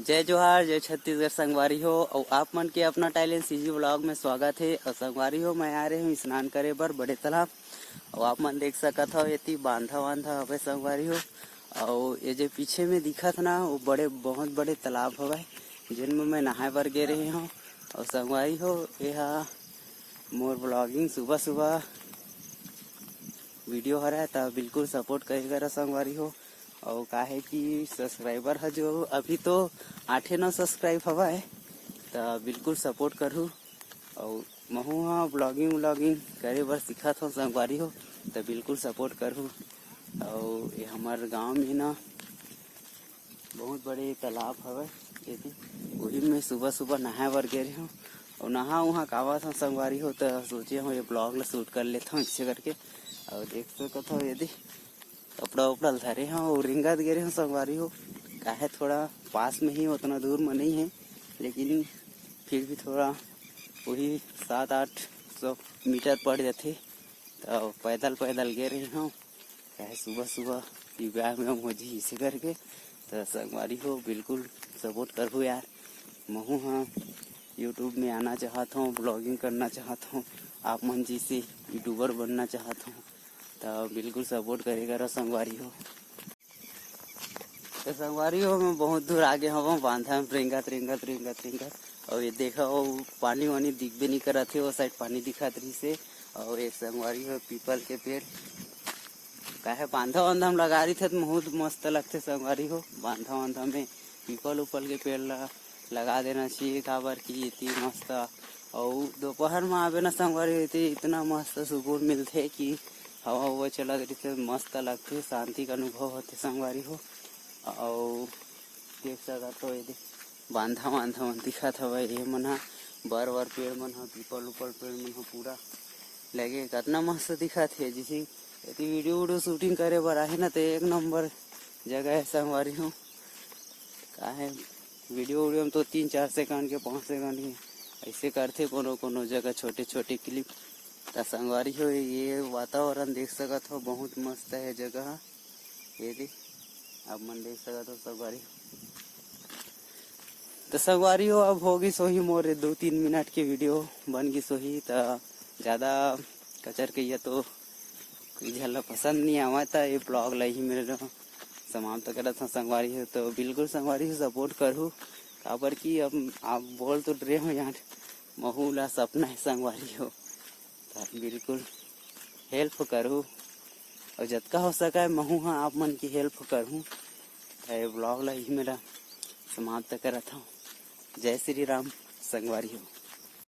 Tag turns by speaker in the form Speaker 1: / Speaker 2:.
Speaker 1: जय जोहार, जय छत्तीसगढ़ संगवारी हो। और आप मन के अपना टैलेंट सीजी ब्लॉग में स्वागत है। और संगवारी हो, मैं आ रहे हूँ स्नान करे बर बड़े तालाब। और आप मन देख सकत हो ये बांधा वांधा हवे संगवारी हो। और ये जो पीछे में दिखत ना वो बहुत बड़े तालाब हवे जिनमें मैं नहाए बर गे रहे हूँ। और संगवारी हो, यह मोर ब्लॉगिंग सुबह सुबह वीडियो हरा तो बिल्कुल सपोर्ट करेगा संगवारी हो। और का है कि सब्सक्राइबर है जो अभी तो 8-9 सब्सक्राइब हवा है तो बिल्कुल सपोर्ट करूँ। और महू हाँ ब्लॉगिंग करे बर सिखत हो संगवारी हो तो बिल्कुल सपोर्ट करूँ। और ये हमारे गांव में ना बहुत बड़े तालाब हवे, वही में सुबह सुबह नहाए बर गे रही हूँ। और नहा वहाँ कावत हूँ संगवारी हो तो सोचे हूँ ये ब्लॉग ला शूट कर लेता हूँ इसे करके। और देख सकते हो यदि कपड़ा उपड़ा धरे हैं और रिंगत गे रहे हैं संगवारी हो। का है थोड़ा पास में ही, उतना दूर में नहीं है लेकिन फिर भी थोड़ा वही 700-800 मीटर पड़ जाते तो पैदल गे रहे हैं। का है सुबह सुबह व्यायाम में मुझे इसे करके तो संगवारी हो बिल्कुल सपोर्ट करूँ यार। महू हाँ यूट्यूब में आना चाहता हूँ, ब्लॉगिंग करना चाहता हूँ, आप मन जी से यूट्यूबर बनना चाहता हूँ तो बिल्कुल सपोर्ट करेगा संगवारी हो। तो संगवारी हो मैं बहुत दूर आगे हूँ, बांधा में रिंगत। और ये देखा वो पानी वानी दिख भी नहीं करा थे, वो साइड पानी दिखत रही से। और एक संगवारी हो पीपल के पेड़ का है बांधा वांधा में लगा रही थे तो बहुत मस्त लगते संगवारी हो। बांधा वांधा में पीपल उपल के पेड़ लगा देना चाहिए काबर की इतनी मस्त। और दोपहर में आवे ना संगवारी होती इतना मस्त सुकून मिलते कि हवा चलत रही थे, मस्त लगते, शांति का अनुभव होते संगवारी हो। और देख सकत हो ये बांधा वांधा मन दिखत हवे, ये मन ह बर पेड़ मन ह, पीपल उपल पेड़ मन ह पूरा लगे कितना मस्त दिखत है। जैसे यदि वीडियो शूटिंग करे बर आहे ना तो एक नंबर जगह है संगवारी हो। का है वीडियो में तो 3-4 सेकंड के 5 सेकंड के ऐसे करते कोनो जगह छोटे क्लिप। तो संगवारी हो ये वातावरण देख सकत हो, बहुत मस्त है जगह ये देख अब मन देख सकत हो संगवारी। तो संगवारी हो अब होगी सोही मोर 2-3 मिनट की वीडियो बन गई सोही। तो ज़्यादा कचर के ये तो झल पसंद नहीं आवा था, ये ब्लॉग ला ही मेरे समाप्त करत हूँ संगवारी हो। तो बिल्कुल संगवारी हो सपोर्ट करूँ काबर की अब आप बोल तो रहे हो यार महू ला सपना है संगवारी हो तो बिल्कुल हेल्प करूँ। और जतका हो सका है महू हाँ आप मन की हेल्प करूँ। ब्लॉग ला ही मेरा समाप्त करत हूँ। जय श्री राम संगवारी हो।